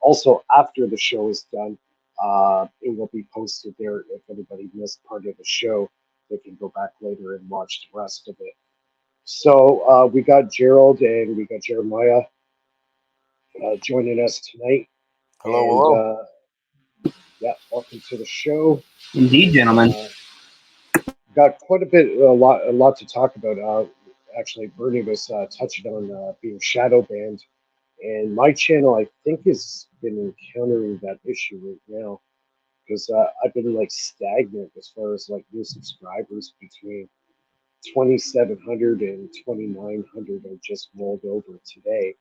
Also, after the show is done, it will be posted there. If anybody missed part of the show, they can go back later and watch the rest of it. So we got Gerald and we got Jeremiah joining us tonight. Hello, And hello. yeah, welcome to the show. Indeed, gentlemen. Got quite a lot to talk about. Actually, Bernie was touching on being shadow banned, and my channel I think has been encountering that issue right now because I've been like stagnant as far as like new subscribers between 2,700 and 2,900. I just rolled over today.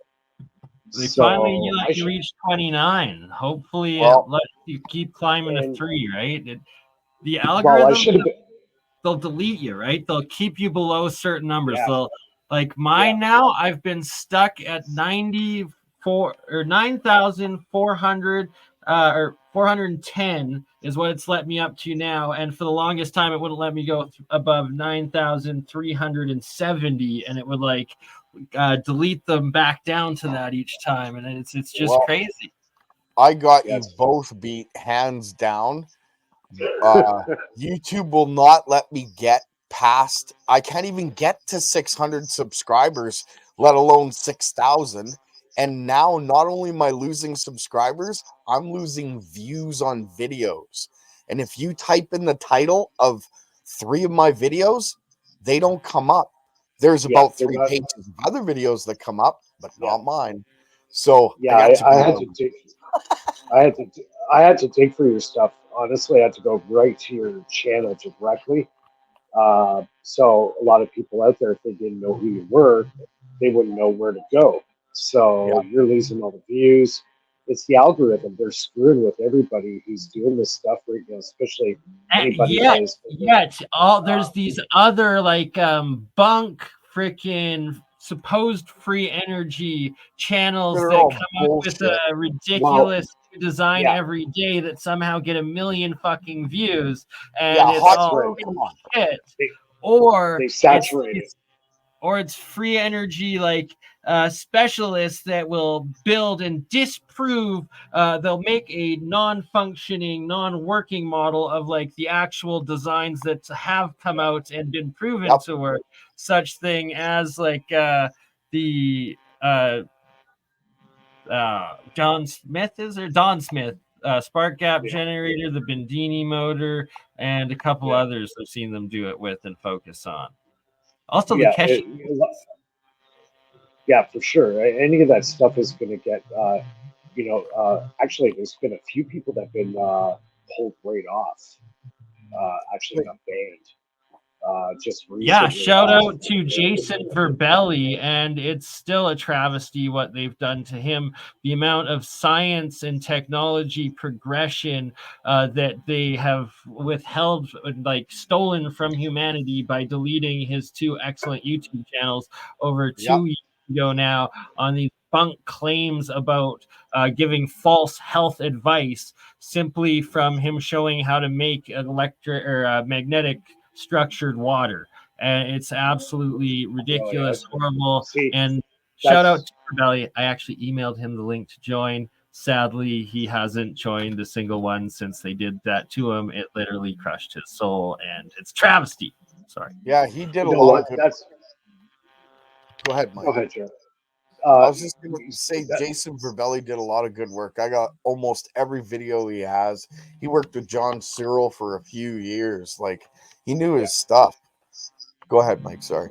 They So finally let you reach 29. Hopefully, it lets you keep climbing to 3, right? The algorithm, they'll delete you, right? They'll keep you below certain numbers. So, like mine now, I've been stuck at 94 or 9,400 or 410 is what it's let me up to now. And for the longest time, it wouldn't let me go above 9,370, and it would like delete them back down to that each time, and it's just crazy. I got you both beat hands down. YouTube will not let me get past. I can't even get to 600 subscribers, let alone 6,000. And now, not only am I losing subscribers, I'm losing views on videos. And if you type in the title of 3 of my videos, they don't come up. There's about 3 pages of other videos that come up, but not mine. So I had to dig for your stuff. Honestly, I had to go right to your channel directly. So a lot of people out there, if they didn't know who you were, they wouldn't know where to go. So you're losing all the views. It's the algorithm. They're screwing with everybody who's doing this stuff right now, especially anybody that is. There's these other like bunk freaking supposed free energy channels that come up with a ridiculous design every day that somehow get 1 million fucking views, and it's all shit. Or they saturate it. Or it's free energy like specialists that will build and disprove. They'll make a non-functioning, non-working model of like the actual designs that have come out and been proven to work. Such thing as like the Don Smith spark gap generator, the Bendini motor, and a couple others I've seen them do it with and focus on. Also, the for sure. Any of that stuff is going to get, actually, there's been a few people that have been pulled right off. Actually, got banned. Just recently. Shout out to Jason Verbelli, and it's still a travesty what they've done to him. The amount of science and technology progression that they have withheld, like stolen from humanity by deleting his 2 excellent YouTube channels over 2 years ago now on these bunk claims about giving false health advice simply from him showing how to make electric or magnetic structured water, and it's absolutely ridiculous, horrible. And shout out to Belly. I actually emailed him the link to join. Sadly, he hasn't joined a single one since they did that to him. It literally crushed his soul, and it's travesty. Sorry. Yeah, he did a lot of good. Go ahead, Mike. Go ahead, Joe. I was just going to say Jason Verbelli did a lot of good work. I got almost every video he has. He worked with John Cyril for a few years. Like, he knew his stuff. Go ahead, Mike. Sorry.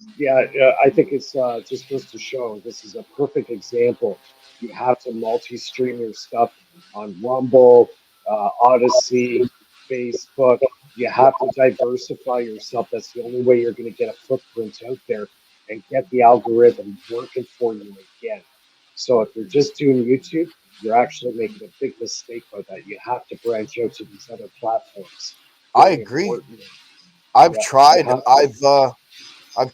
I think it's just goes to show this is a perfect example. You have to multi-stream your stuff on Rumble, OdySee, Facebook. You have to diversify yourself. That's the only way you're going to get a footprint out there and get the algorithm working for you again. So if you're just doing YouTube, you're actually making a big mistake by that. You have to branch out to these other platforms. I agree. I've tried. I've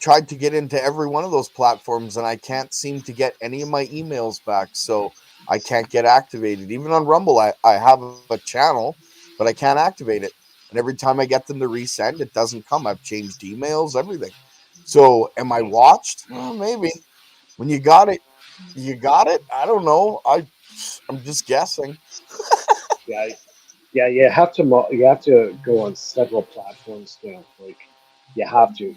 tried to get into every one of those platforms, and I can't seem to get any of my emails back. So I can't get activated. Even on Rumble, I have a channel, but I can't activate it. And every time I get them to resend, it doesn't come. I've changed emails, everything. So am I watched? Well, maybe. When you got it, you got it. I don't know. I'm just guessing. Yeah, yeah, you have to go on several platforms now. Like you have to.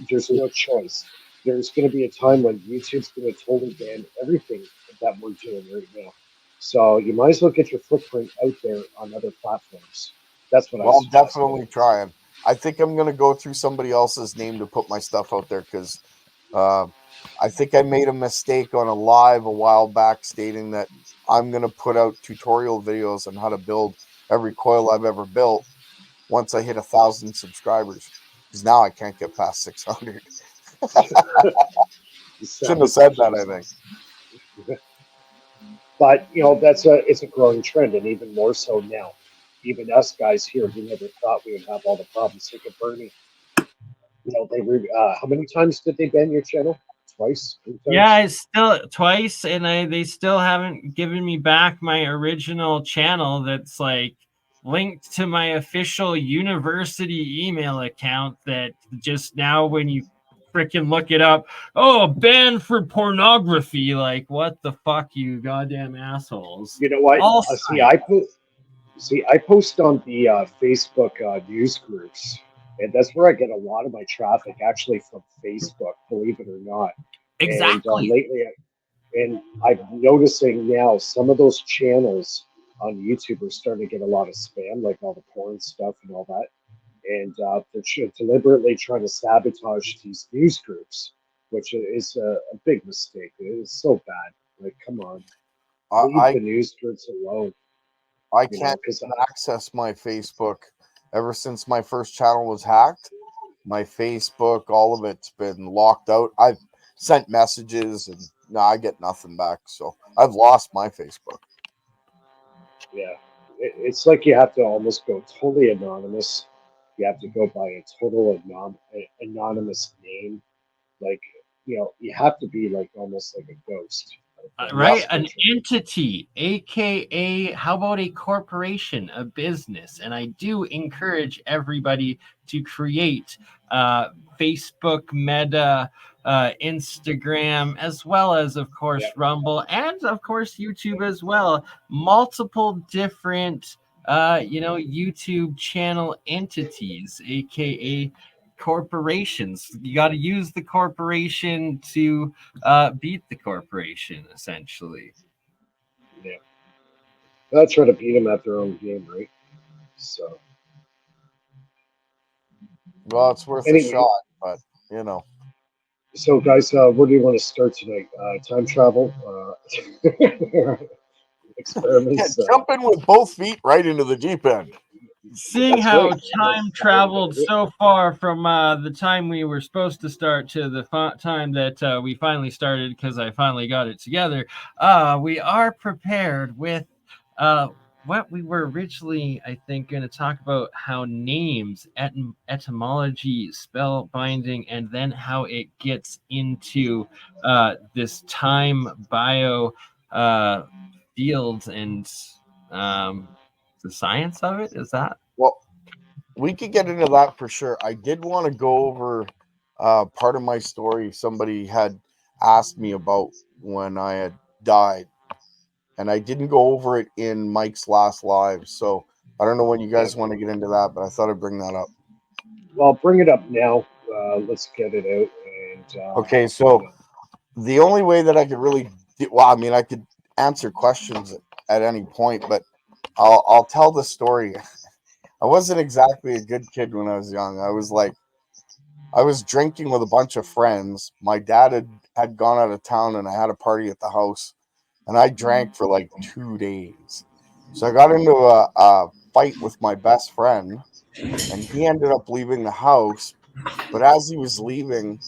There's no choice. There's going to be a time when YouTube's going to totally ban everything that we're doing right now. So you might as well get your footprint out there on other platforms. That's what I Well, I'm suggest. definitely trying. I think I'm gonna go through somebody else's name to put my stuff out there because I think I made a mistake on a live a while back stating that I'm gonna put out tutorial videos on how to build every coil I've ever built once I hit 1,000 subscribers. Because now I can't get past 600. Shouldn't have said that, I think. But it's a growing trend, and even more so now. Even us guys here, we never thought we would have all the problems. Look at Bernie. How many times did they ban your channel? Twice, 3 times. Yeah, it's still twice, and they still haven't given me back my original channel. That's like linked to my official university email account. That just now, when you freaking look it up, banned for pornography. Like, what the fuck, you goddamn assholes! You know what? All I post on the Facebook news groups, and that's where I get a lot of my traffic actually from Facebook, believe it or not. And exactly. lately, and I'm noticing now some of those channels on YouTube are starting to get a lot of spam, like all the porn stuff and all that. And they're deliberately trying to sabotage these news groups, which is a big mistake. It is so bad. Like, come on, leave I the news groups alone. I You know, can't because access my Facebook ever since my first channel was hacked. My Facebook, all of it's been locked out. I've sent messages and no, I get nothing back. So I've lost my Facebook. yeah, it's like you have to almost go totally anonymous. You have to go by a total anonymous name. Like, you have to be like almost like a ghost. Right, That's for an sure. entity, aka how about a corporation, a business? And I do encourage everybody to create Facebook, Meta, Instagram, as well as, of Yeah, course, Rumble, and of course YouTube as well. Multiple different YouTube channel entities, aka corporations. You got to use the corporation to beat the corporation, essentially. yeah. I'll try to beat them at their own game, right? So Well, it's worth a anyway, shot, but you know. so guys, where do you want to start tonight? Time travel, Yeah, experiments. jump in with both feet right into the deep end. Seeing That's how right. time traveled so far from the time we were supposed to start to the time that we finally started, because I finally got it together, we are prepared with what we were originally, I think, going to talk about: how names, etymology, spell binding, and then how it gets into this time bio fields and the science of it. Is that? Well, we could get into that for sure. I did want to go over part of my story somebody had asked me about when I had died, and I didn't go over it in Mike's last live. So I don't know when you Yeah. guys want to get into that, but I thought I'd bring that up. Well, bring it up now. Let's get it out. And Okay, so the only way that I could really, well, I mean, I could answer questions at any point, but I'll tell the story. I wasn't exactly a good kid when I was young. I was drinking with a bunch of friends. My dad had gone out of town and I had a party at the house, and I drank for like 2 days. So I got into a fight with my best friend, and he ended up leaving the house. But as he was leaving,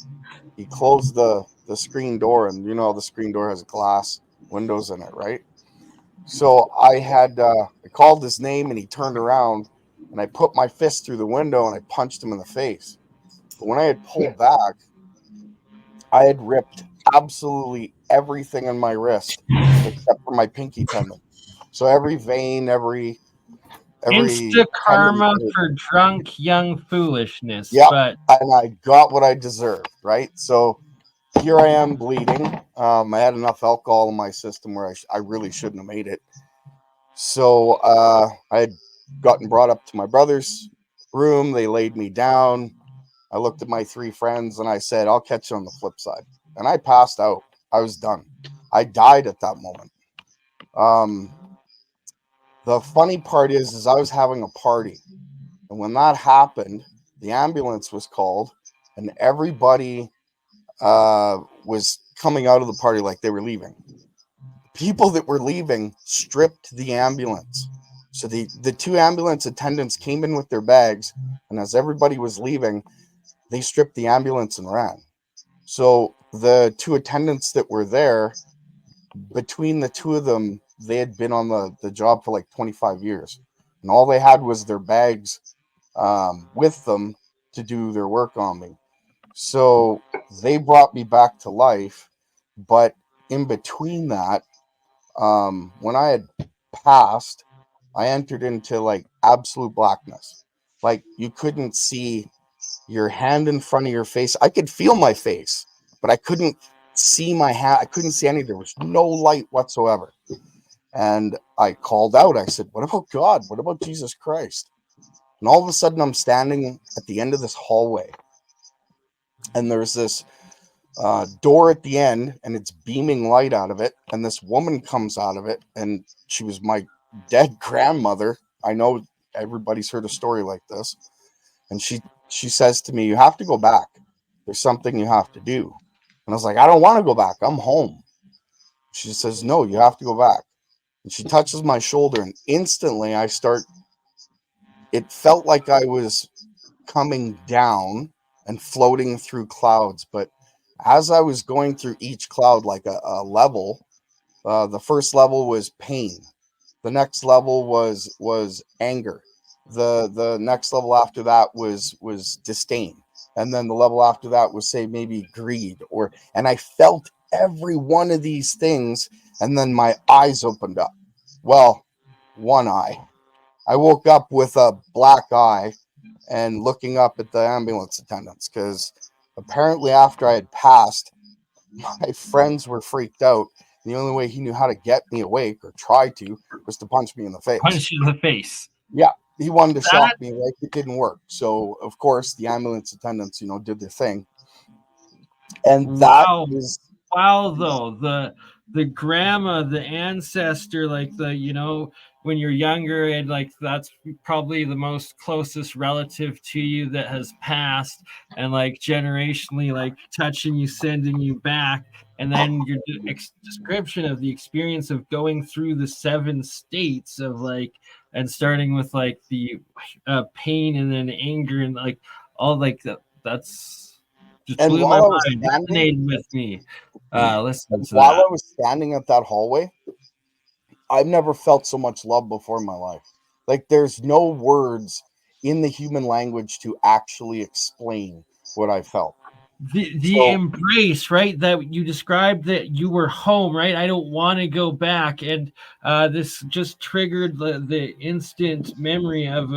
he closed the screen door, and you know the screen door has glass windows in it, right? So I called his name, and he turned around, and I put my fist through the window and I punched him in the face. But when I had pulled back, I had ripped absolutely everything on my wrist except for my pinky tendon. So every vein, every Insta tendon. karma for drunk young foolishness, Yep, but and I got what I deserved, right? So here I am bleeding. I had enough alcohol in my system where I really shouldn't have made it. So I had gotten brought up to my brother's room. They laid me down. I looked at my 3 friends and I said, I'll catch you on the flip side. And I passed out. I was done. I died at that moment. The funny part is I was having a party. And when that happened, the ambulance was called and everybody was coming out of the party like they were leaving. People that were leaving stripped the ambulance. So the 2 ambulance attendants came in with their bags, and as everybody was leaving, they stripped the ambulance and ran. So the 2 attendants that were there, between the 2 of them, they had been on the job for like 25 years. And all they had was their bags with them to do their work on me. So they brought me back to life. But in between that, when I had passed, I entered into like absolute blackness. Like you couldn't see your hand in front of your face. I could feel my face, but I couldn't see my hand. I couldn't see anything. There was no light whatsoever. And I called out. I said, what about God? What about Jesus Christ? And all of a sudden I'm standing at the end of this hallway. And there's this door at the end, and it's beaming light out of it. And this woman comes out of it, and she was my dead grandmother. I know everybody's heard a story like this. And she says to me, you have to go back. There's something you have to do. And I was like, I don't want to go back. I'm home. She says, no, you have to go back. And she touches my shoulder, and instantly it felt like I was coming down and floating through clouds. But as I was going through each cloud, like a level, the first level was pain. The next level was anger. The next level after that was disdain. And then the level after that was, say, maybe greed. And I felt every one of these things, and then my eyes opened up. Well, one eye. I woke up with a black eye and looking up at the ambulance attendants, because apparently after I had passed, my friends were freaked out. The only way he knew how to get me awake, or try to, was to punch me in the face. Punch you in the face. Yeah, he wanted to shock me. Like, it didn't work. So of course the ambulance attendants, did their thing. And that is wow, though the grandma, the ancestor, like when you're younger, and like that's probably the most closest relative to you that has passed, and like generationally, like touching you, sending you back. And then your description of the experience of going through the 7 states of like, and starting with like the pain and then anger and like all like that's just blew my mind. Resonated with me. Listen to while that. I was standing at that hallway, I've never felt so much love before in my life. Like, there's no words in the human language to actually explain what I felt. The embrace, right? That you described, that you were home, right? I don't want to go back. And this just triggered the instant memory of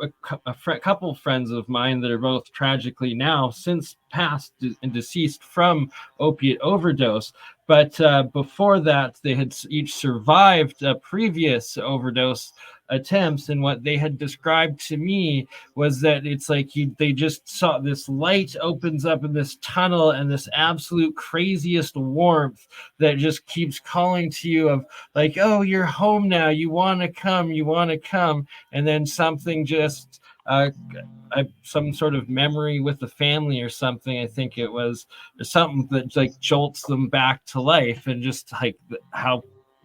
a couple friends of mine that are both tragically now since passed and deceased from opiate overdose. But before that, they had each survived previous overdose attempts. And what they had described to me was that it's like they just saw this light opens up in this tunnel, and this absolute craziest warmth that just keeps calling to you of like, oh, you're home now. You want to come. You want to come. And then something just some sort of memory with the family or something, I think it was, or something that like jolts them back to life, and just like how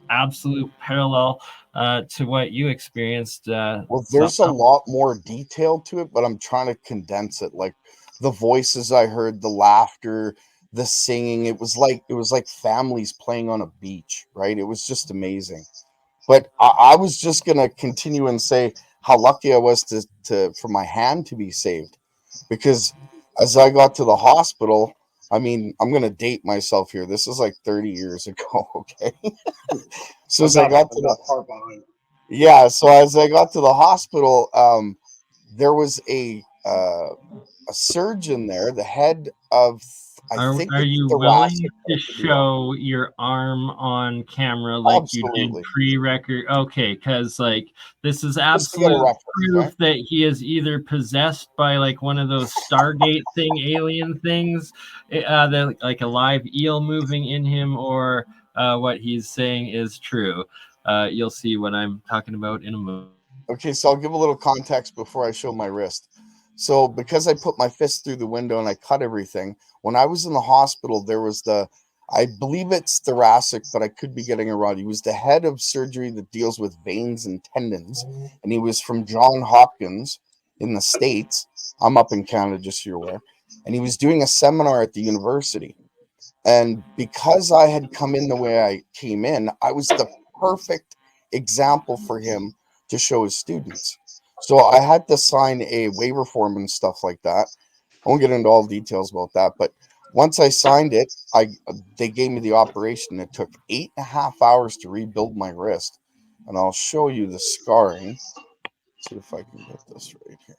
absolute parallel to what you experienced. Well, there's a lot more detail to it, but I'm trying to condense it. Like the voices I heard, the laughter, the singing, it was like families playing on a beach, right? It was just amazing. But I was just gonna continue and say how lucky I was for my hand to be saved, because as I got to the hospital, I mean, I'm gonna date myself here. This is like 30 years ago, okay? So as I got to the hospital, there was a surgeon there, the head of, I Are think are it's you willing thoracic, but to I could be wrong. show your arm on camera like you did Absolutely. pre-record? Okay, because like this is Just to get a absolute reference, proof right? that he is either possessed by like one of those Stargate thing alien things, that like a live eel moving in him, or what he's saying is true. You'll see what I'm talking about in a moment. Okay, so I'll give a little context before I show my wrist. So because I put my fist through the window and I cut everything, when I was in the hospital, there was I believe it's thoracic, but I could be getting it wrong. He was the head of surgery that deals with veins and tendons, and he was from Johns Hopkins in the States. I'm up in Canada, just so you're aware. And he was doing a seminar at the university. And because I had come in the way I came in, I was the perfect example for him to show his students. So I had to sign a waiver form and stuff like that. I won't get into all the details about that, but once I signed it, they gave me the operation. It took 8.5 hours to rebuild my wrist, and I'll show you the scarring. See if I can get this right here.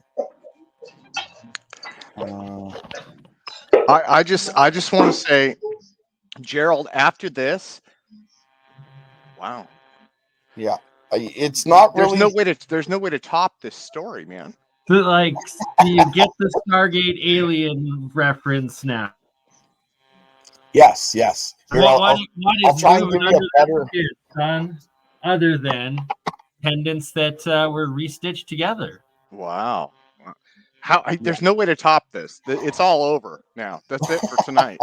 I just want to say, Gerald, after this, wow, Yeah, it's not there's really. no way to top this story, man. So, like, do you get the Stargate alien reference now? Yes. Here, What I'll is try and moving give you under a the better. skin, son? Other than pendants that were restitched together. Wow. There's no way to top this. It's all over now. That's it for tonight.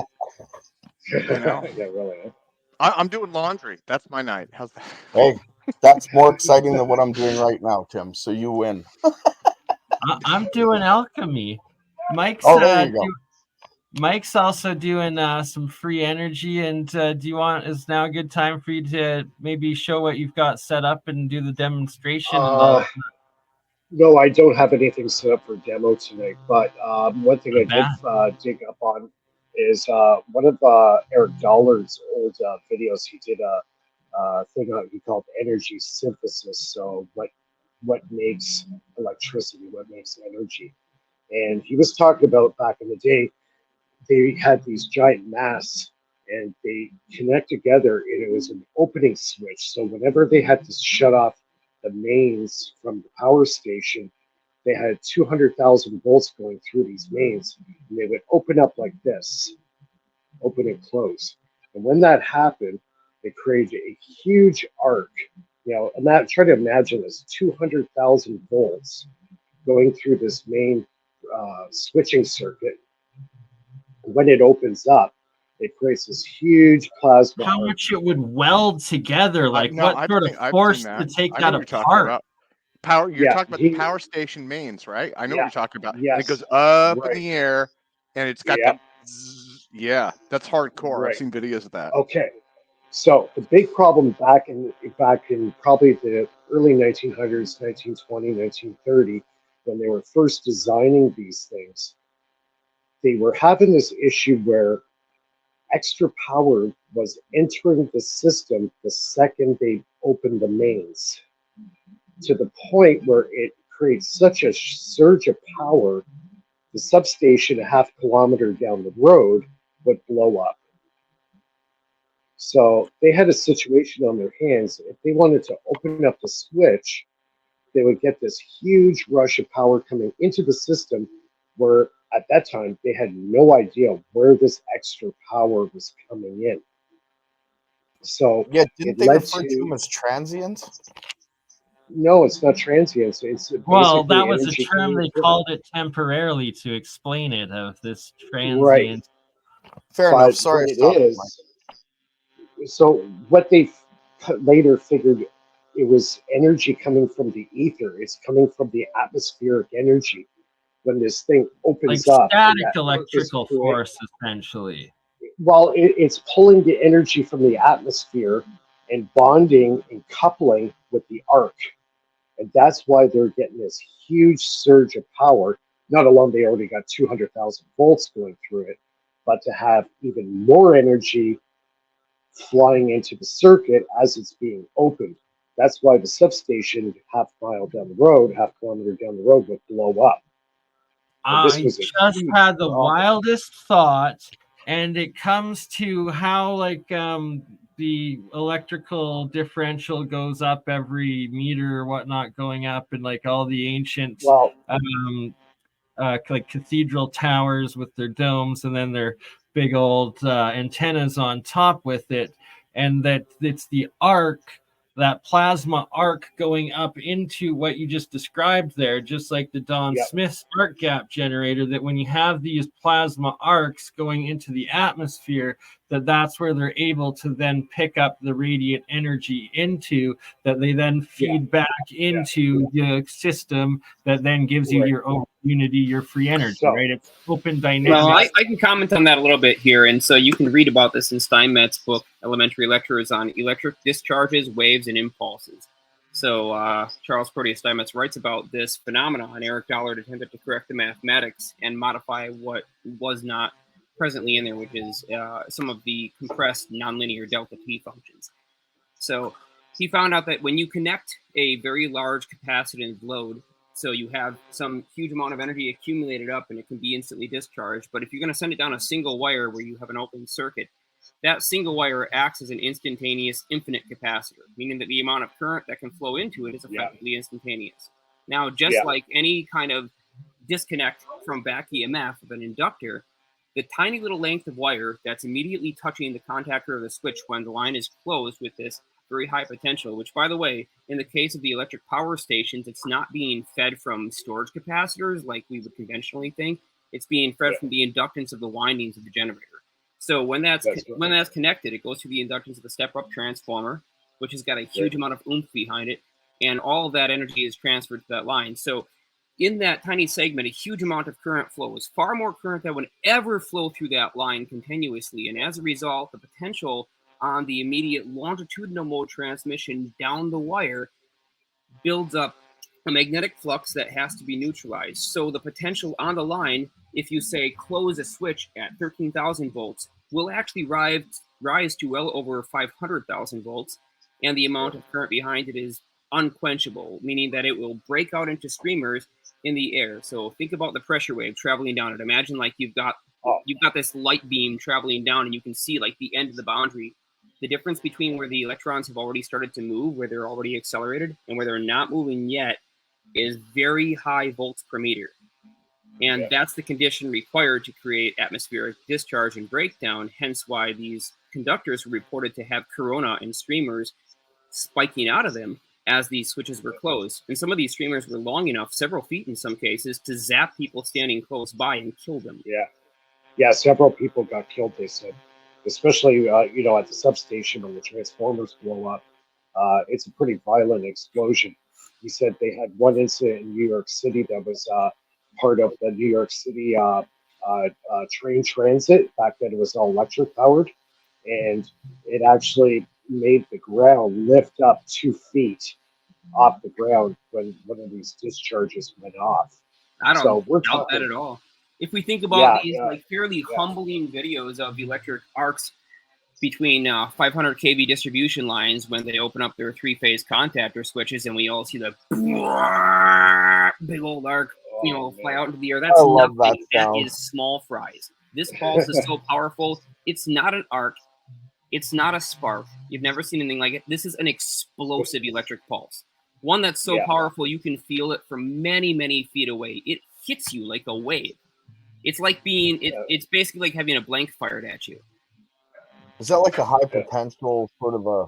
You know, Yeah, really. I'm doing laundry. That's my night. How's that? Hey, that's more exciting than what I'm doing right now, Tim. So you win. I'm doing alchemy. Mike's Oh, there you go. Mike's also doing some free energy. And is now a good time for you to maybe show what you've got set up and do the demonstration? No, I don't have anything set up for demo tonight, but one thing I did Bad. dig up on is one of Eric Dollar's old videos. He did a thing he called energy synthesis. So what makes electricity? What makes energy? And he was talking about back in the day, they had these giant masts and they connect together, and it was an opening switch. So whenever they had to shut off the mains from the power station, they had 200,000 volts going through these mains, and they would open up like this, open and close. And when that happened, it created a huge arc. Try to imagine this: 200,000 volts going through this main switching circuit. When it opens up, it creates this huge plasma How arc. much it would weld together? Like, No, what sort of I've force seen to that. take I know that what you're talking apart? about. Power. You're Yeah, talking about the power station mains, right? I know what yeah, you're talking about. And it yes, goes up in right, the air, and it's got yeah, the. Yeah, that's hardcore. I've right. seen videos of that. Okay, so the big problem back in probably the early 1900s, 1920, 1930, when they were first designing these things, they were having this issue where extra power was entering the system the second they opened the mains, to the point where it creates such a surge of power, the substation a half kilometer down the road would blow up. So they had a situation on their hands. If they wanted to open up the switch, they would get this huge rush of power coming into the system, where at that time they had no idea where this extra power was coming in. So Yeah, it didn't they led refer to to, him as transient? no, it's not transient. It's Well, that basically was a energy term coming they through. called it temporarily to explain it, of this Right. transient. Fair enough. But Sorry, what I it stopped you, Mike. is, so what they later figured, it was energy coming from the ether. It's coming from the atmospheric energy. When this thing Like opens up and static that arc is electrical created, force, essentially. well, it's pulling the energy from the atmosphere and bonding and coupling with the arc. And that's why they're getting this huge surge of power. Not alone, they already got 200,000 volts going through it, but to have even more energy flying into the circuit as it's being opened. That's why the substation half kilometer down the road would blow up. And this I was a just huge had the problem. wildest thought, and it comes to how the electrical differential goes up every meter or whatnot, going up, and like all the ancient Well, um, like cathedral towers with their domes and then their big old antennas on top with it, and that it's the arc, that plasma arc going up into what you just described there, just like the Don yeah, Smith's arc gap generator, that when you have these plasma arcs going into the atmosphere, that's where they're able to then pick up the radiant energy into, that they then yeah, feed back yeah, into the system, that then gives you right. your own unity, your free energy, So, right? It's open Well, dynamics. exactly. I can comment on that a little bit here. And so you can read about this in Steinmetz' book, Elementary Lectures on Electric Discharges, Waves, and Impulses. So Charles Proteus Steinmetz writes about this phenomenon. Eric Dollard attempted to correct the mathematics and modify what was not presently in there, which is some of the compressed nonlinear delta T functions. So he found out that when you connect a very large capacitive load, so you have some huge amount of energy accumulated up and it can be instantly discharged, but if you're going to send it down a single wire where you have an open circuit, that single wire acts as an instantaneous infinite capacitor, meaning that the amount of current that can flow into it is Yeah, effectively instantaneous. Now, just yeah, like any kind of disconnect from back EMF of an inductor, the tiny little length of wire that's immediately touching the contactor of the switch when the line is closed with this very high potential, which, by the way, in the case of the electric power stations, it's not being fed from storage capacitors like we would conventionally think. It's being fed yeah. from the inductance of the windings of the generator. So when that's That's right. connected, it goes through the inductance of the step-up transformer, which has got a Right. huge amount of oomph behind it, and all of that energy is transferred to that line. So in that tiny segment, a huge amount of current flows, far more current than would ever flow through that line continuously. And as a result, the potential on the immediate longitudinal mode transmission down the wire builds up a magnetic flux that has to be neutralized. So the potential on the line, if you say close a switch at 13,000 volts, will actually rise to well over 500,000 volts. And the amount of current behind it is unquenchable, meaning that it will break out into streamers in the air. So think about the pressure wave traveling down it. Imagine like you've got Oh, this light beam traveling down and you can see like the end of the boundary. The difference between where the electrons have already started to move, where they're already accelerated, and where they're not moving yet, is very high volts per meter. And yeah, that's the condition required to create atmospheric discharge and breakdown, hence why these conductors were reported to have corona and streamers spiking out of them as these switches were closed. And some of these streamers were long enough, several feet in some cases, to zap people standing close by and kill them. yeah. Yeah, several people got killed, they said, especially, at the substation when the transformers blow up. It's a pretty violent explosion. He said they had one incident in New York City that was part of the New York City train transit. Back then, it was all electric powered, and it actually made the ground lift up 2 feet off the ground when one of these discharges went off. I don't So we're doubt that talking, at all. If we think about yeah, these yeah, like fairly yeah, humbling videos of electric arcs between 500 kV distribution lines when they open up their three-phase contactor switches, and we all see the big old arc, oh fly man, out into the air. I That's love that nothing. That sound. is small fries. This pulse is so powerful. It's not an arc. It's not a spark. You've never seen anything like it. This is an explosive electric pulse. One that's so yeah. powerful you can feel it from many, many feet away. It hits you like a wave. It's like it's basically like having a blank fired at you. Is that like a high Yeah. potential sort of a,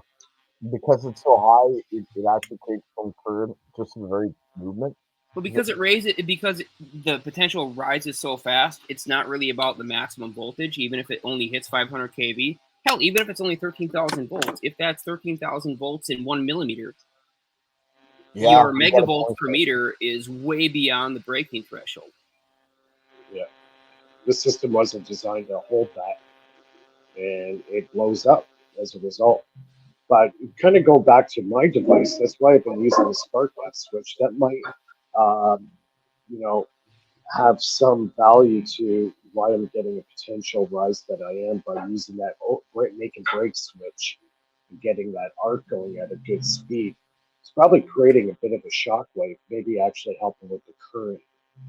because it's so high, it actually takes some current just in the very movement? But because the potential rises so fast, it's not really about the maximum voltage, even if it only hits 500 kV. Hell, even if it's only 13,000 volts, if that's 13,000 volts in 1 millimeter, Yeah, your you got a megavolts point per there. meter is way beyond the breaking threshold. Yeah, the system wasn't designed to hold that, and it blows up as a result. But kind of go back to my device. That's why I've been using the spark gap switch. That might, um, you know, have some value to why I'm getting a potential rise that I am by using that make and break switch and getting that arc going at a good speed. It's probably creating a bit of a shock wave, maybe actually helping with the current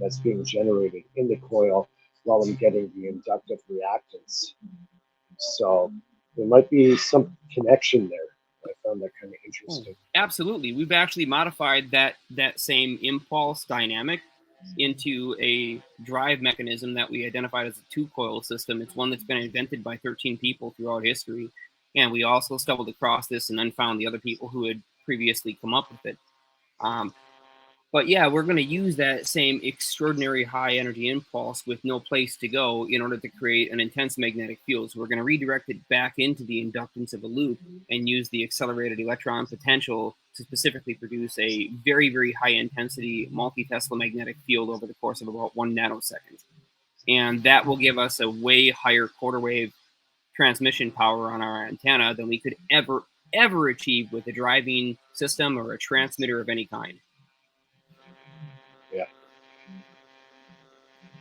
that's being generated in the coil while I'm getting the inductive reactance. So there might be some connection there. I found that kind of interesting. Absolutely. We've actually modified that same impulse dynamic into a drive mechanism that we identified as a two-coil system. It's one that's been invented by 13 people throughout history. And we also stumbled across this and then found the other people who had previously come up with it. But yeah, we're going to use that same extraordinary high energy impulse with no place to go in order to create an intense magnetic field. So we're going to redirect it back into the inductance of a loop and use the accelerated electron potential to specifically produce a very, very high intensity multi-Tesla magnetic field over the course of about 1 nanosecond. And that will give us a way higher quarter wave transmission power on our antenna than we could ever achieve with a driving system or a transmitter of any kind. Yeah.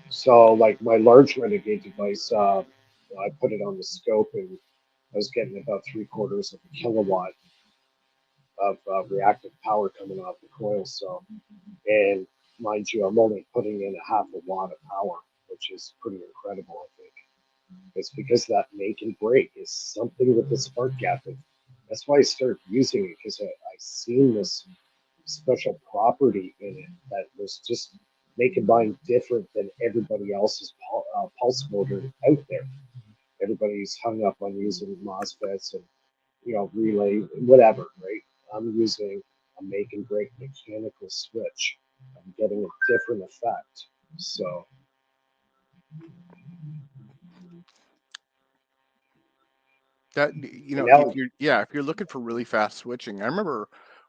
So, like my large renegade device, I put it on the scope, and I was getting about 3/4 of a kilowatt of reactive power coming off the coil cell. And mind you, I'm only putting in a 1/2 watt of power, which is pretty incredible, I think. It's because that make and break is something with the spark gap. And that's why I started using it, because I seen this special property in it that was just making mine different than everybody else's pulse motor out there. Everybody's hung up on using MOSFETs and relay, whatever, right? I'm using a make and break mechanical switch. I'm getting a different effect. So That if now, you're looking for really fast switching, I remember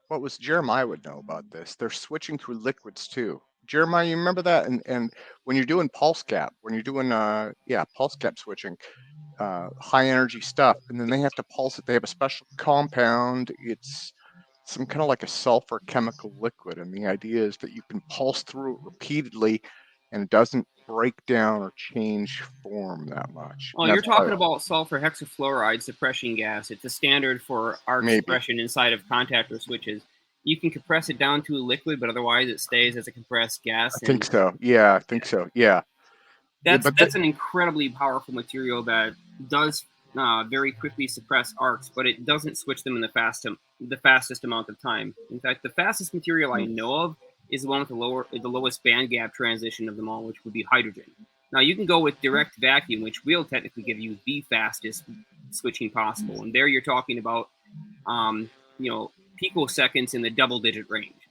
what was Jeremiah would know about this. They're switching through liquids too. Jeremiah, you remember that? And when you're doing pulse cap, when you're doing pulse cap switching, high energy stuff, and then they have to pulse it. They have a special compound. It's some kind of like a sulfur chemical liquid, and the idea is that you can pulse through it repeatedly and it doesn't break down or change form that much. Oh, you're talking about sulfur hexafluoride suppression gas. It's a standard for arc suppression inside of contactor switches. You can compress it down to a liquid, but otherwise it stays as a compressed gas. I think so. Yeah, I think so. Yeah. That's an incredibly powerful material that does very quickly suppress arcs, but it doesn't switch them in the fastest amount of time. In fact, the fastest material I know of is the one with the lowest band gap transition of them all, which would be hydrogen. Now you can go with direct vacuum, which will technically give you the fastest switching possible, and there you're talking about picoseconds in the double-digit range,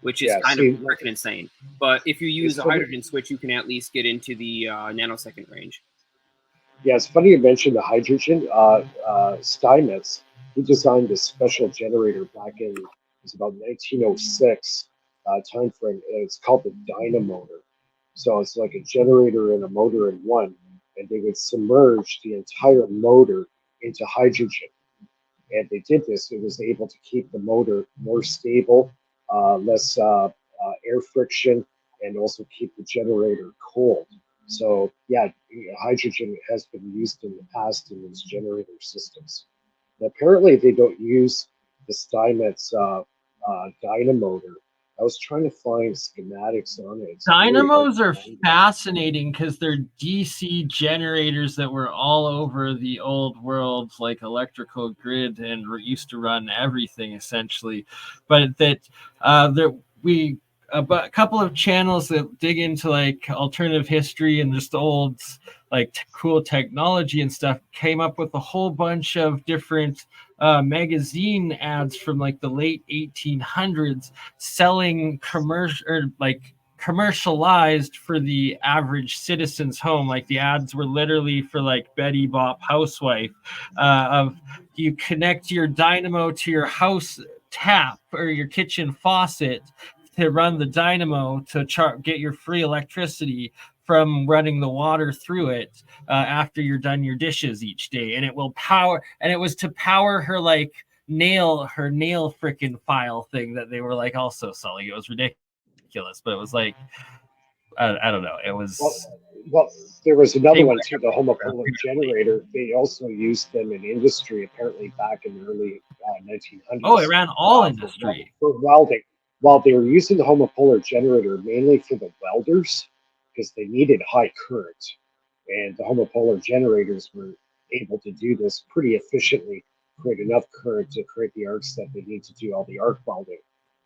which is kind of freaking insane. But if you use a hydrogen switch, you can at least get into the nanosecond range. Yeah, it's funny you mentioned the hydrogen. Steinmetz, he designed this special generator back in, it was about 1906 time frame. It's called the dynamotor. So it's like a generator and a motor in one, and they would submerge the entire motor into hydrogen. And they did this. It was able to keep the motor more stable, less air friction, and also keep the generator cold. So yeah, hydrogen has been used in the past in these generator systems. And apparently, they don't use the Steinmetz dynamotor. I was trying to find schematics on it. Dynamos are fascinating because they're DC generators that were all over the old world, like electrical grid, and used to run everything essentially. But that a couple of channels that dig into like alternative history and just old cool technology and stuff came up with a whole bunch of different magazine ads from like the late 1800s selling commercialized for the average citizen's home. Like the ads were literally for like Betty Bopp housewife of you connect your dynamo to your house tap or your kitchen faucet to run the dynamo to get your free electricity from running the water through it after you're done your dishes each day. And it will power, and it was to power her nail frickin' file thing that they were like also selling. It was ridiculous, but it was like, I don't know. It was... Well, there was another one too, the homopolar generator. They also used them in industry apparently back in the early 1900s. Oh, it ran all industry. For welding. While they were using the homopolar generator mainly for the welders because they needed high current, and the homopolar generators were able to do this pretty efficiently, create enough current to create the arcs that they need to do all the arc welding.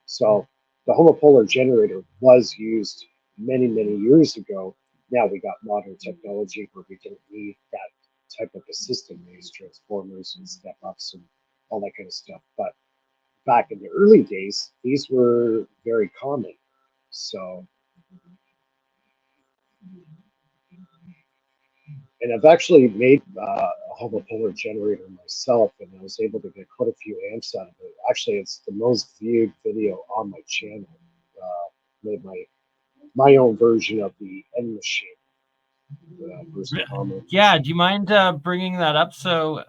So the homopolar generator was used many, many years ago. Now we got modern technology where we don't need that type of a system, these transformers and step ups and all that kind of stuff. But back in the early days, these were very common. So, and I've actually made a homopolar generator myself, and I was able to get quite a few amps out of it. Actually, it's the most viewed video on my channel. Made my own version of the end machine. Yeah, do you mind bringing that up so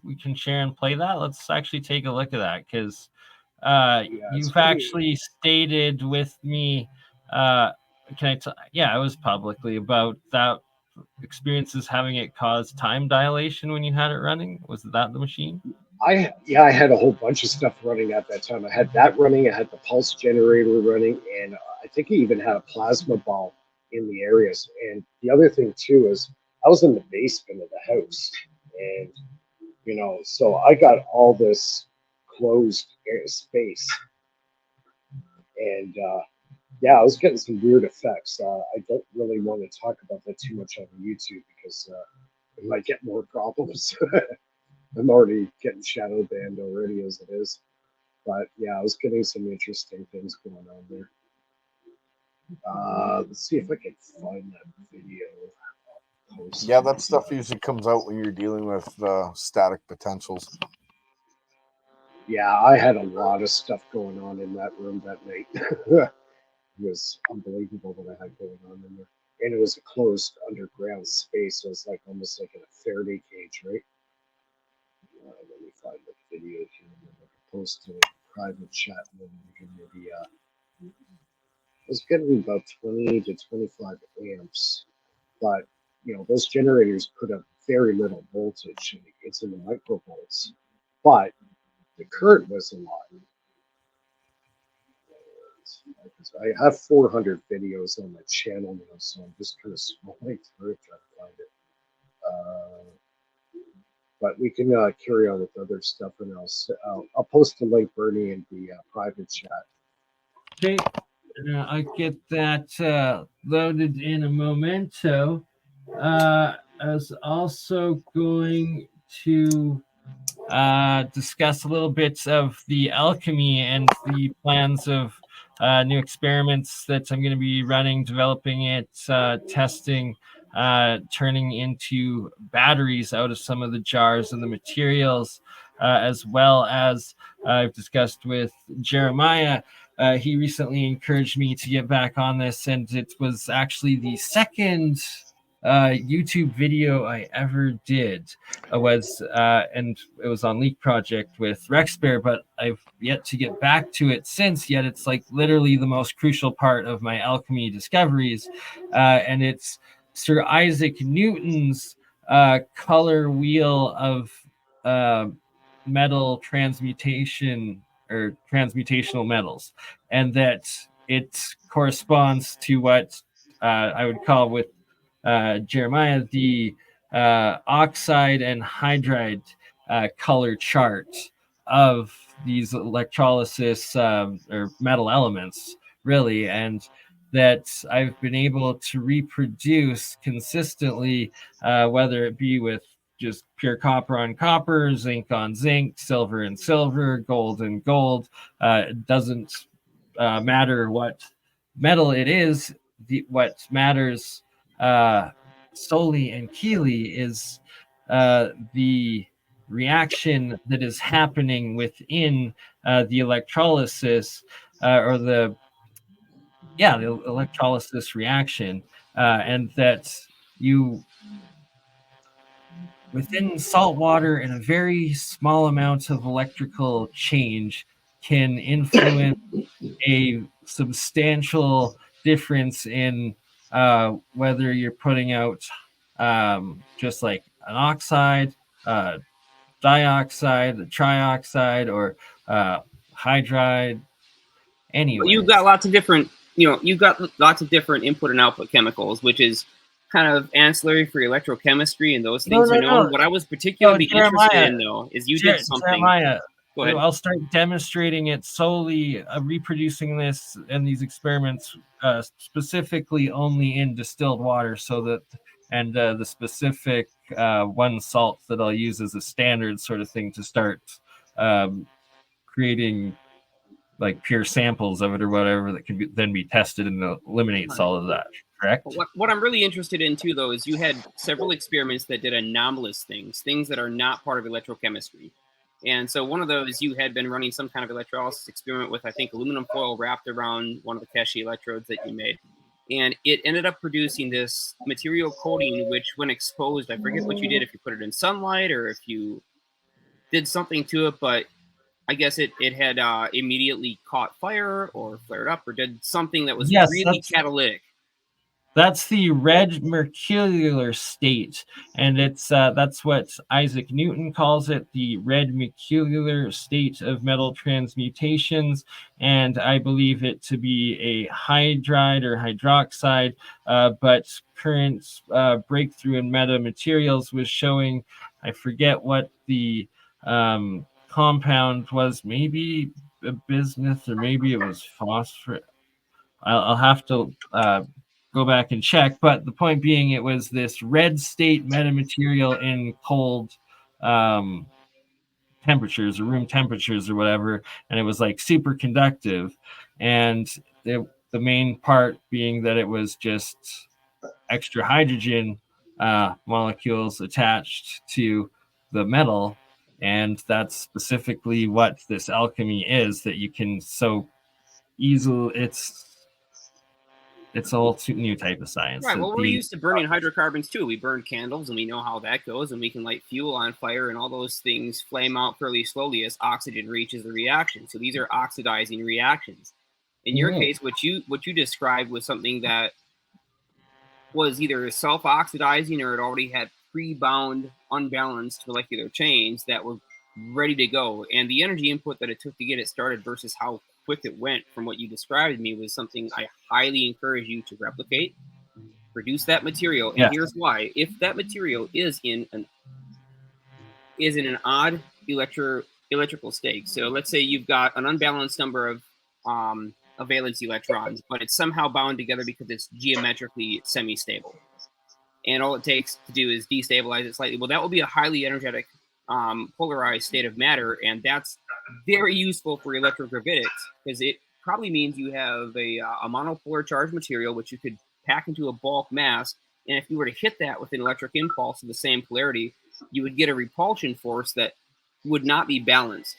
we can share and play that? Let's actually take a look at that, because you've actually stated with me, yeah, it was publicly about that experiences having it cause time dilation when you had it running. Was that the machine? I had a whole bunch of stuff running at that time. I had that running, I had the pulse generator running, and I think I even had a plasma ball in the areas. And the other thing too is I was in the basement of the house, and so I got all this closed space, and yeah, I was getting some weird effects. I don't really want to talk about that too much on YouTube because it might get more problems. I'm already getting shadow banned already as it is. But yeah, I was getting some interesting things going on there. Let's see if I can find that video. Yeah, that stuff usually comes out when you're dealing with static potentials. Yeah, I had a lot of stuff going on in that room that night. It was unbelievable what I had going on in there. And it was a closed underground space, so it's like almost like in a Faraday cage, right? Let me find the video here and then I can post to a private chat and then you can maybe it's getting about 20 to 25 amps, but those generators put up very little voltage. It's in the microvolts, but the current was a lot. I have 400 videos on my channel now, so I'm just kind of scrolling through it trying to find it. But we can carry on with other stuff, and I'll post the link, BurnEye, in the private chat. Okay, I get that loaded in a momento. I was also going to discuss a little bit of the alchemy and the plans of new experiments that I'm going to be running, developing it, testing, turning into batteries out of some of the jars and the materials, as well as I've discussed with Jeremiah. He recently encouraged me to get back on this, and it was actually the second YouTube video I ever did. And it was on Leak Project with Rex Bear, but I've yet to get back to it since. Yet it's like literally the most crucial part of my alchemy discoveries, and it's Sir Isaac Newton's color wheel of metal transmutation or transmutational metals, and that it corresponds to what I would call with Jeremiah the oxide and hydride color chart of these electrolysis or metal elements, really, and that I've been able to reproduce consistently, whether it be with just pure copper on copper, zinc on zinc, silver and silver, gold and gold. It doesn't matter what metal it is. What matters solely and keyly is the reaction that is happening within the electrolysis or the electrolysis reaction, and that you within salt water and a very small amount of electrical change can influence a substantial difference in whether you're putting out just like an oxide, dioxide, a trioxide, or hydride, Anyway, you've got lots of different, you've got lots of different input and output chemicals, which is kind of ancillary for electrochemistry, and those things are known. What I was particularly interested in, though, is you did something. Jeremiah, go ahead. I'll start demonstrating it solely, reproducing this and these experiments specifically only in distilled water, so that the specific one salt that I'll use as a standard sort of thing to start creating like pure samples of it or whatever that can then be tested and eliminates all of that. Correct? What I'm really interested in too, though, is you had several experiments that did anomalous things that are not part of electrochemistry. And so one of those, you had been running some kind of electrolysis experiment with, I think, aluminum foil wrapped around one of the Keshe electrodes that you made. And it ended up producing this material coating, which when exposed, I forget what you did, if you put it in sunlight or if you did something to it, but I guess it had immediately caught fire or flared up or did something that was really catalytic. That's the red mercurial state, and it's that's what Isaac Newton calls it, the red mercurial state of metal transmutations, and I believe it to be a hydride or hydroxide, but current breakthrough in metamaterials was showing, I forget what the compound was, maybe bismuth or maybe it was phosphorus. I'll have to go back and check, but the point being, it was this red state metamaterial in cold temperatures or room temperatures or whatever, and it was like super conductive, and the main part being that it was just extra hydrogen molecules attached to the metal, and that's specifically what this alchemy is, that you can so easily, it's a whole new type of science. Right. Well, we're used to burning hydrocarbons too. We burn candles, and we know how that goes, and we can light fuel on fire, and all those things flame out fairly slowly as oxygen reaches the reaction. So these are oxidizing reactions. In your case, what you described was something that was either self-oxidizing or it already had pre-bound, unbalanced molecular chains that were ready to go. And the energy input that it took to get it started versus how quick it went from what you described to me was something I highly encourage you to replicate. Produce that material, and here's why: if that material is in an odd electrical state, so let's say you've got an unbalanced number of valence electrons, but it's somehow bound together because it's geometrically semi-stable, and all it takes to do is destabilize it slightly. Well, that will be a highly energetic polarized state of matter, and that's very useful for electrogravitics because it probably means you have a monopolar charged material which you could pack into a bulk mass, and if you were to hit that with an electric impulse of the same polarity, you would get a repulsion force that would not be balanced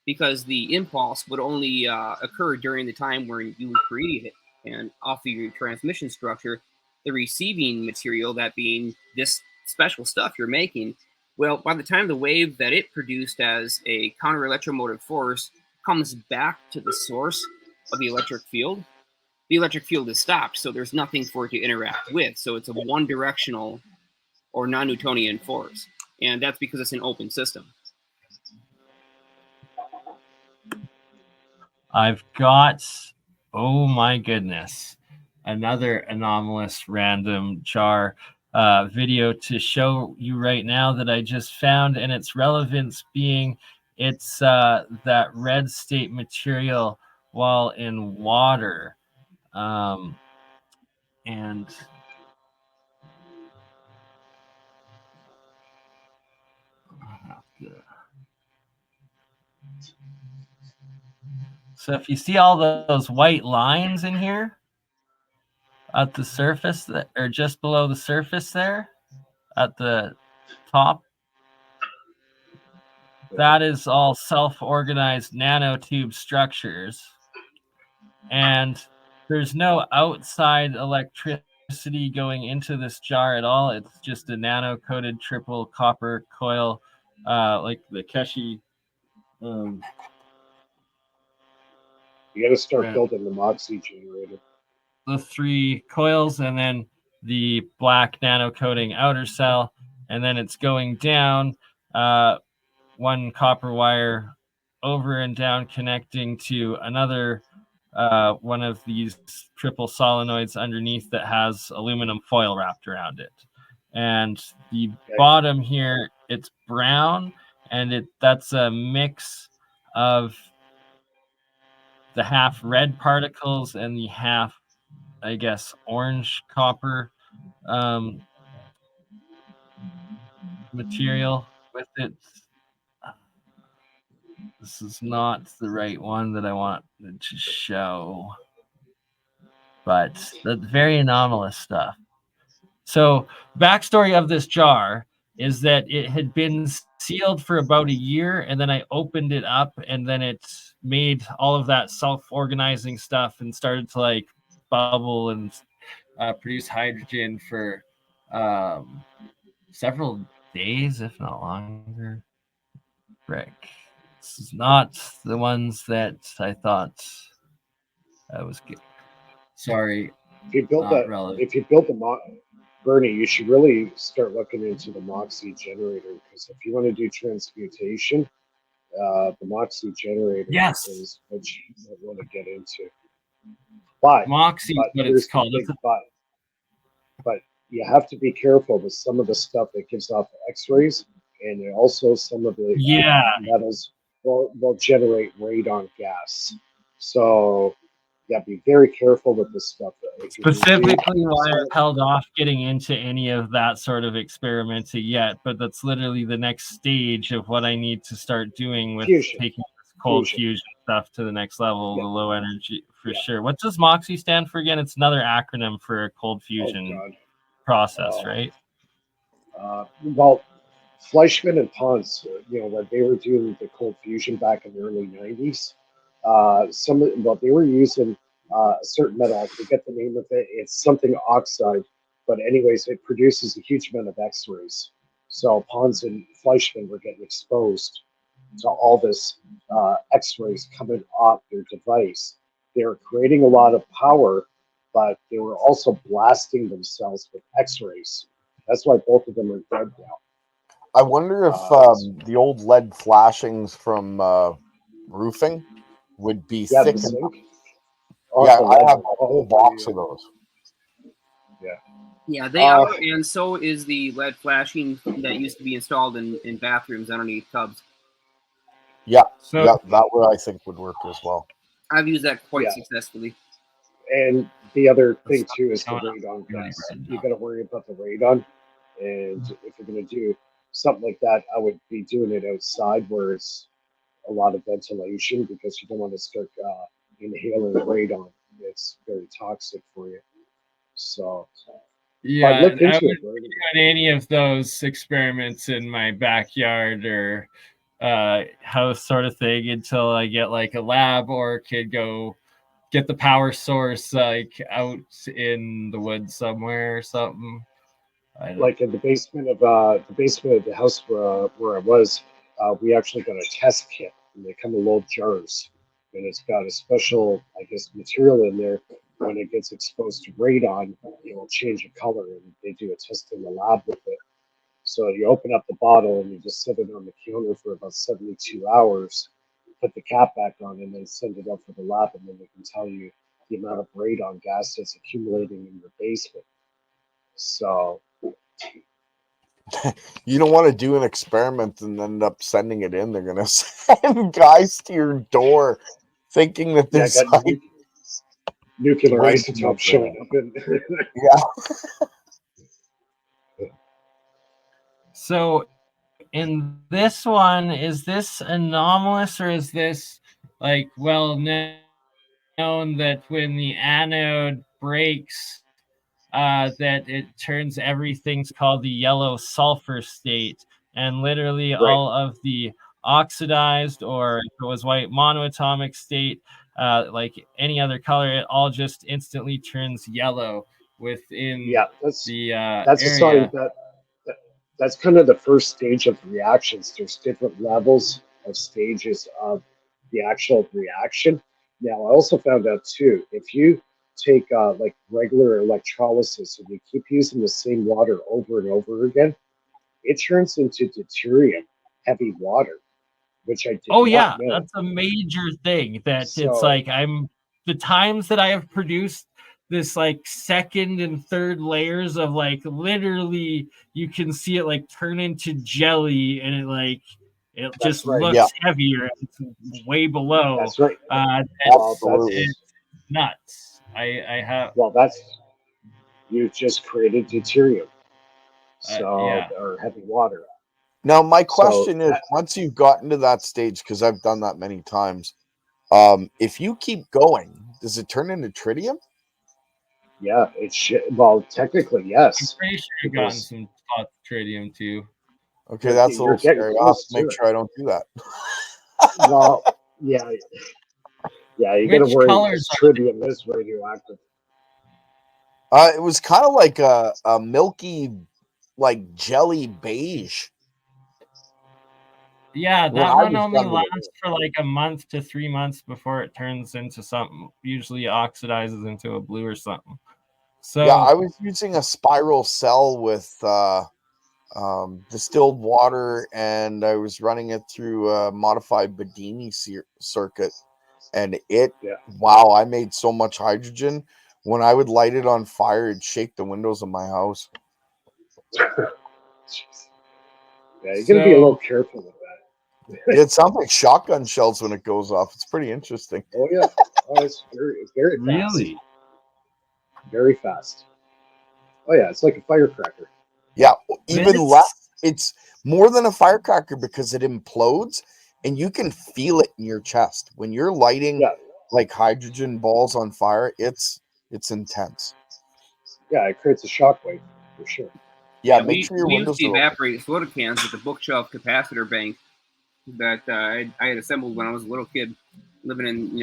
because the impulse would only occur during the time where you created it. And off of your transmission structure, the receiving material, that being this special stuff you're making, well, by the time the wave that it produced as a counter-electromotive force comes back to the source of the electric field is stopped, so there's nothing for it to interact with. So it's a one-directional or non-Newtonian force, and that's because it's an open system. I've got, oh my goodness, another anomalous random jar video to show you right now that I just found, and its relevance being it's that red state material while in water. And so if you see all those white lines in here at the surface, that or just below the surface there at the top, that is all self-organized nanotube structures, and there's no outside electricity going into this jar at all. It's just a nano-coated triple copper coil, like the Keshe. You got to start building the Moxie generator. The 3 coils, and then the black nano coating outer cell, and then it's going down 1 copper wire over and down, connecting to another one of these triple solenoids underneath that has aluminum foil wrapped around it. And the bottom here, it's brown, and that's a mix of the half red particles and the half, I guess, orange copper material with it. This is not the right one that I want to show, but that's very anomalous stuff. So, backstory of this jar is that it had been sealed for about a year, and then I opened it up, and then it made all of that self-organizing stuff and started to like bubble and produce hydrogen for several days, if not longer. Frick. This is not the ones that I thought I was getting. Sorry. If you build the BurnEye, you should really start looking into the Moxie generator, because if you want to do transmutation, the Moxie generator is what you want to get into. But Moxie, what it's called. But you have to be careful with some of the stuff that gives off X-rays, and also some of the metals will generate radon gas. So yeah, be very careful with this stuff. Specifically why I held off getting into any of that sort of experimenting yet, but that's literally the next stage of what I need to start doing with taking this cold fusion stuff to the next level, the low energy for sure. What does Moxie stand for again? It's another acronym for a cold fusion process, right? Well, Fleischmann and Pons, when they were doing the cold fusion back in the early 90s, they were using a certain metal. I forget the name of it. It's something oxide, but anyways, it produces a huge amount of X-rays. So Pons and Fleischmann were getting exposed to all this X-rays coming off their device. They were creating a lot of power, but they were also blasting themselves with X-rays. That's why both of them are dead now. I wonder if the old lead flashings from roofing would be thick enough. I have a whole box of those. Yeah, they are, and so is the lead flashing that used to be installed in bathrooms underneath tubs. That would, I think, would work as well. I've used that quite successfully. And the other thing too is the radon gas. You got to worry about the radon, and if you're going to do something like that, I would be doing it outside where it's a lot of ventilation, because you don't want to start inhaling radon. It's very toxic for you. So I wouldn't be doing any of those experiments in my backyard or house sort of thing until I get like a lab or could go get the power source like out in the woods somewhere or something. Like in the basement of the house where I was, we actually got a test kit, and they come in little jars, and it's got a special, I guess, material in there. When it gets exposed to radon, it will change the color, and they do a test in the lab with it. So you open up the bottle and you just set it on the counter for about 72 hours, put the cap back on, and then send it up for the lab, and then they can tell you the amount of radon gas that's accumulating in your basement. So you don't want to do an experiment and end up sending it in. They're going to send guys to your door thinking that there's nuclear isotopes showing up in So in this one, is this anomalous, or is this like well known that when the anode breaks, that it turns everything's called the yellow sulfur state, and literally all of the oxidized, or if it was white monoatomic state, like any other color, it all just instantly turns yellow within that's the that's area. A sign that's kind of the first stage of reactions. There's different levels of stages of the actual reaction. Now, I also found out too, if you take like regular electrolysis and you keep using the same water over and over again, it turns into deuterium, heavy water, which I did not know. That's a major thing. It's like I'm the times that I have produced this like second and third layers of like literally you can see it like turn into jelly and it just right. looks heavier. It's way below. That's right. Absolutely. It's nuts. I have You just created deuterium, yeah. or heavy water. Now, my So question is, once you've gotten to that stage, because I've done that many times, if you keep going, does it turn into tritium? Yeah, it should. Well, technically, yes. I'm pretty sure I've gotten some thought tritium too. Okay, that's a You're little getting scary. I'll have close to make to sure I don't do that. Well, yeah, you got to Which worry colors because tritium is radioactive. It was kind of like a milky, like jelly beige. Yeah, When that I one was only done with it. lasts for like a month to 3 months before it turns into something. Usually oxidizes into a blue or something. So Yeah, I was using a spiral cell with distilled water, and I was running it through a modified Bedini circuit, and wow, I made so much hydrogen. When I would light it on fire, it'd shake the windows of my house. Yeah, you got to be a little careful with that. It sounds like shotgun shells when it goes off. It's pretty interesting. Oh yeah, it's very fast. really, Very fast. Oh yeah, it's like a firecracker. Yeah, even This- less. It's more than a firecracker because it implodes, and you can feel it in your chest when you're lighting like hydrogen balls on fire. It's intense. Yeah, it creates a shockwave for sure. Yeah, we make sure your used windows to are open. evaporate soda cans with a bookshelf capacitor bank that I had assembled when I was a little kid, living in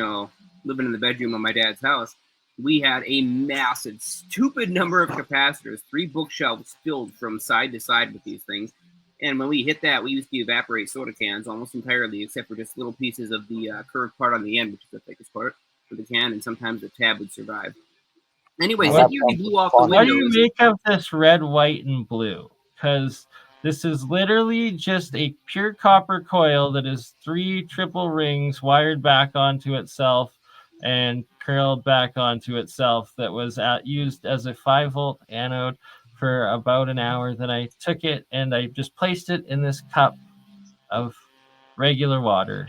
the bedroom of my dad's house. We had a massive, stupid number of capacitors, 3 bookshelves filled from side to side with these things. And when we hit that, we used to evaporate soda cans almost entirely, except for just little pieces of the curved part on the end, which is the thickest part of the can, and sometimes the tab would survive. Anyway, so here we blew off the what do you windows. make of this red, white, and blue? Because this is literally just a pure copper coil that is 3 triple rings wired back onto itself and curled back onto itself that was used as a 5-volt anode for about an hour. Then I took it and I just placed it in this cup of regular water.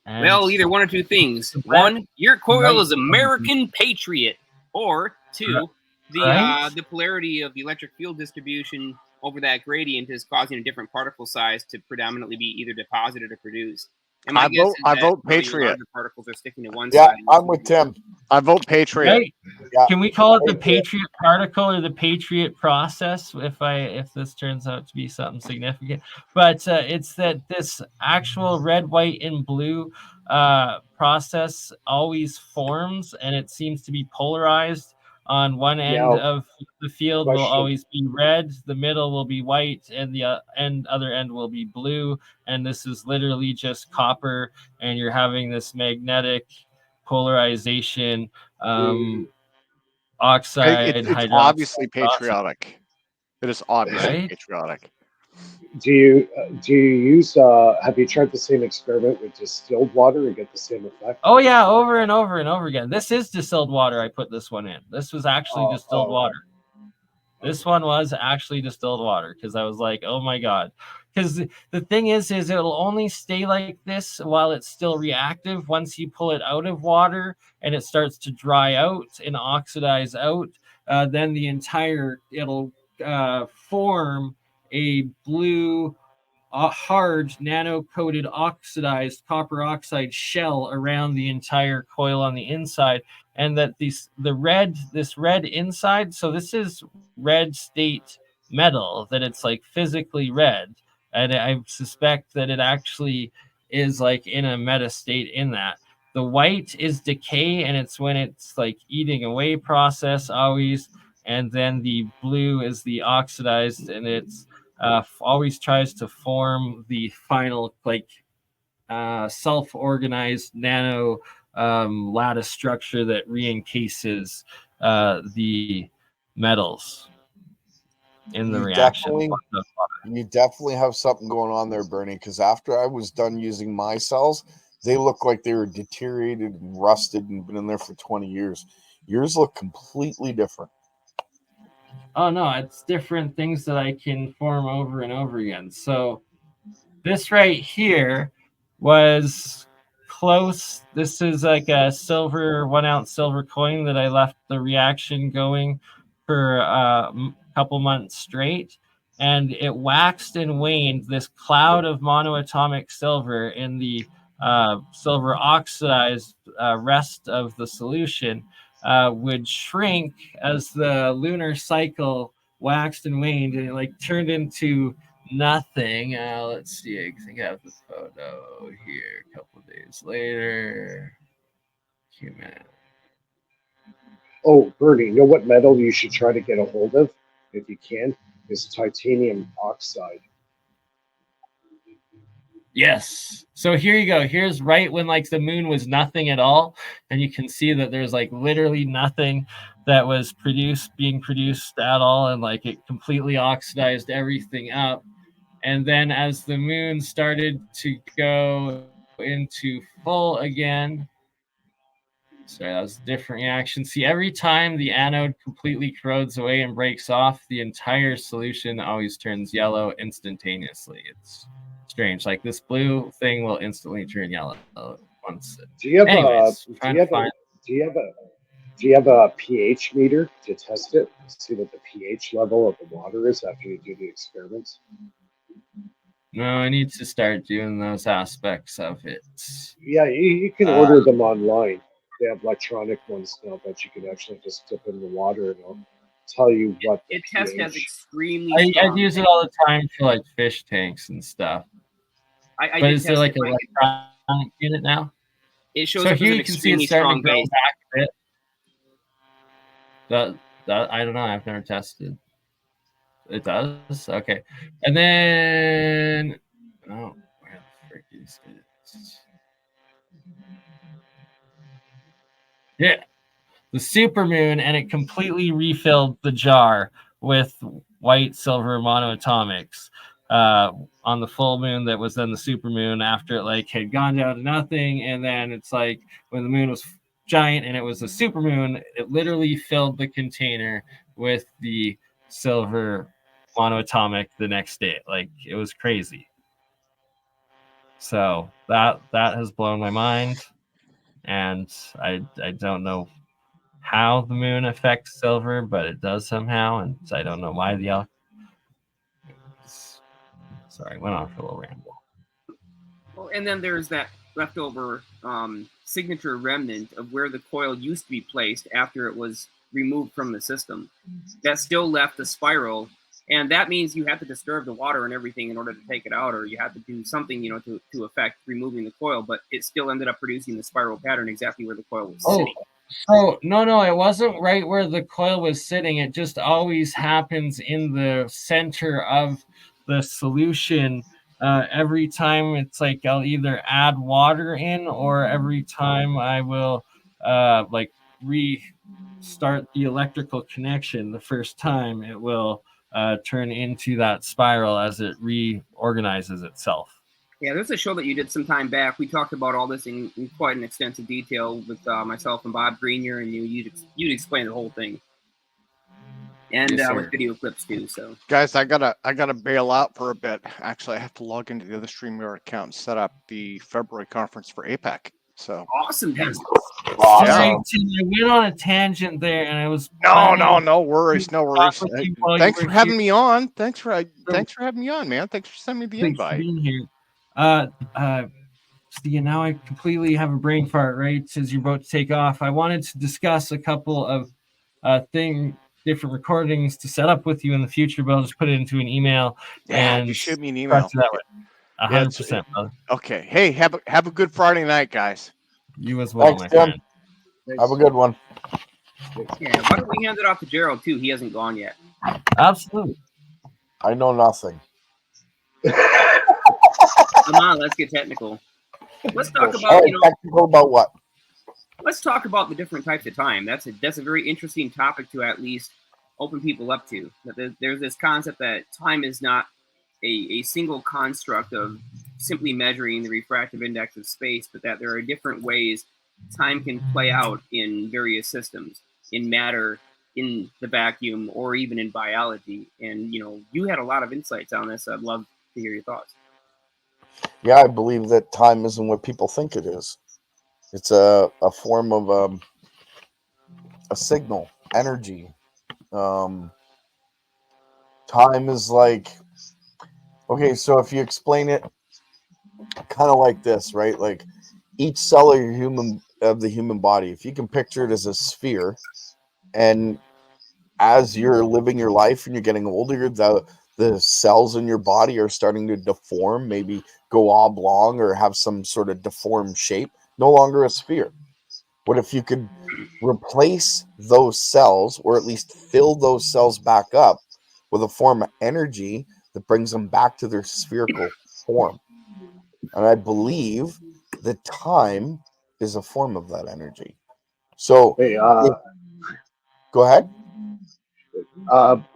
And Well, either one or two things. One, your coil is American Patriot. Or two, the polarity of the electric field distribution over that gradient is causing a different particle size to predominantly be either deposited or produced. And my guess is I that vote your Patriot. larger particles are sticking to one Yeah, side. I'm with Tim. I vote Patriot. Right? Yeah. Can we call it the Patriot particle or the Patriot process if this turns out to be something significant? But it's that this actual red, white, and blue process always forms, and it seems to be polarized. On one end of the field will always be red, the middle will be white, and the other end will be blue. And this is literally just copper, and you're having this magnetic polarization, oxide. It's obviously patriotic. It is obviously patriotic. Do you use? Have you tried the same experiment with distilled water and get the same effect? Oh yeah, over and over and over again. This is distilled water. I put this one in. This was actually distilled water. This one was actually distilled water because I was like, oh my god. Because the thing is it'll only stay like this while it's still reactive. Once you pull it out of water and it starts to dry out and oxidize out, then it'll form a blue, hard nano-coated oxidized copper oxide shell around the entire coil on the inside, and that this red inside, so this is red state metal, that it's like physically red, and I suspect that it actually is like in a meta state in that. The white is decay, and it's when it's like eating away process always, and then the blue is the oxidized, and it's always tries to form the final self-organized nano lattice structure that re-encases the metals in the reaction. You definitely have something going on there, Bernie, because after I was done using my cells, they look like they were deteriorated and rusted and been in there for 20 years. Yours look completely different. Oh no, it's different things that I can form over and over again. So this right here was close. This is like a silver 1 ounce silver coin that I left the reaction going for a couple months straight, and it waxed and waned. This cloud of monoatomic silver in the silver oxidized rest of the solution would shrink as the lunar cycle waxed and waned, and it like turned into nothing. Let's see. I think I have the photo here. A couple days later. Human. Oh, Bernie, you know what metal you should try to get a hold of, if you can, is titanium oxide. Yes. So here you go. Here's right when like the moon was nothing at all, and you can see that there's like literally nothing that was being produced at all, and like it completely oxidized everything up. And then as the moon started to go into full again, sorry, that was a different reaction. See, every time the anode completely corrodes away and breaks off, the entire solution always turns yellow instantaneously. It's strange. Like this blue thing will instantly turn yellow once. Do you have Anyways, do you have a pH meter to test it? See what the pH level of the water is after you do the experiments? No, I need to start doing those aspects of it. Yeah, you can order them online. They have electronic ones now that you can actually just dip in the water and it'll tell you what the It test has pH. extremely I strong. use it all the time for like fish tanks and stuff. I But did is there test like it. an electronic unit now? It shows So up as here an you can see it's extremely starting to strong grow base. back a bit. That I don't know. I've never tested. It does? Okay. And then where the frick is it? Yeah. The supermoon, and it completely refilled the jar with white silver monoatomics on the full moon that was then the supermoon after it like had gone down to nothing. And then it's like when the moon was giant and it was a supermoon, it literally filled the container with the silver monoatomic the next day. Like it was crazy. So that has blown my mind, and I don't know how the moon affects silver, but it does somehow, and I don't know why the sorry, went on for a little ramble. Well, and then there's that leftover signature remnant of where the coil used to be placed after it was removed from the system. That still left the spiral, and that means you have to disturb the water and everything in order to take it out, or you have to do something, to affect removing the coil. But it still ended up producing the spiral pattern exactly where the coil was sitting. So no, it wasn't right where the coil was sitting. It just always happens in the center of the solution. Every time it's like I'll either add water in, or every time I will like restart the electrical connection. The first time it will turn into that spiral as it reorganizes itself. Yeah, there's a show that you did some time back. We talked about all this in quite an extensive detail with myself and Bob Grenier, and you'd explain the whole thing, and Yes, with video clips too. So, Guys, I gotta bail out for a bit. Actually, I have to log into the other StreamYard account and set up the February conference for APEC. So awesome, Dennis. Sorry, Yeah. Tim, I went on a tangent there, and I was no worries, no worries. with you while Thanks you for were having here. me on. Thanks for having me on, man. Thanks for sending me the Thanks for invite. being here. See, now I completely have a brain fart, right? As you're about to take off. I wanted to discuss a couple of different recordings to set up with you in the future, but I'll just put it into an email. Yeah, and just shoot me an email. that way. 100%, brother. Okay. Hey, have a good Friday night, guys. You as well, Thanks, my Tim. friend. Have a good one. Yeah, why don't we hand it off to Gerald too? He hasn't gone yet. Absolutely. I know nothing. Come on, let's get technical. Let's talk about technical about what? Let's talk about the different types of time. That's a very interesting topic to at least open people up to. There's this concept that time is not a single construct of simply measuring the refractive index of space, but that there are different ways time can play out in various systems, in matter, in the vacuum, or even in biology. And you had a lot of insights on this. I'd love to hear your thoughts. Yeah, I believe that time isn't what people think it is. It's a form of a signal, energy. Time is like, okay, so if you explain it kind of like this, right? Like each cell of the human body, if you can picture it as a sphere, and as you're living your life and you're getting older, the cells in your body are starting to deform, maybe go oblong or have some sort of deformed shape, no longer a sphere. What if you could replace those cells, or at least fill those cells back up with a form of energy that brings them back to their spherical form? And I believe that time is a form of that energy. So, Hey, go ahead.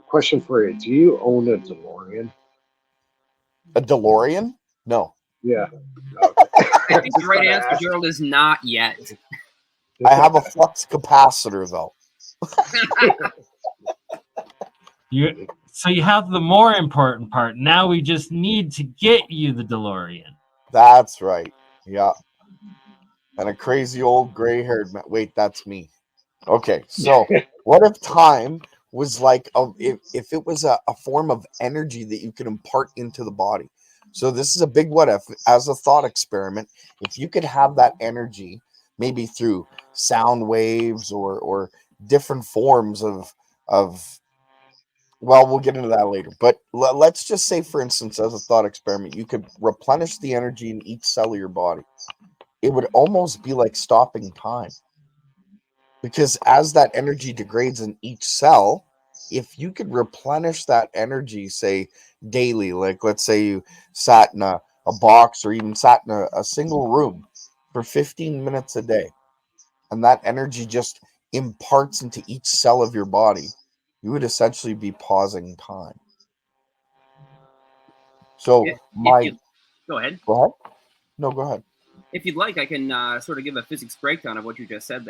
question for you. Do you own a DeLorean? A DeLorean? No. Yeah. Okay. I think the Just right gotta answer, ask. Gerald, is not yet. I have a flux capacitor, though. So you have the more important part. Now we just need to get you the DeLorean. That's right. Yeah. And a crazy old gray-haired man. Wait, that's me. Okay, so what if time was like if it was a form of energy that you could impart into the body? So this is a big what if as a thought experiment. If you could have that energy, maybe through sound waves or different forms of well, we'll get into that later. But let's just say, for instance, as a thought experiment, you could replenish the energy in each cell of your body. It would almost be like stopping time. Because as that energy degrades in each cell, if you could replenish that energy, say daily, like let's say you sat in a box or even sat in a single room for 15 minutes a day, and that energy just imparts into each cell of your body, you would essentially be pausing time. So If you go ahead. Go ahead. No, go ahead. If you'd like, I can sort of give a physics breakdown of what you just said there.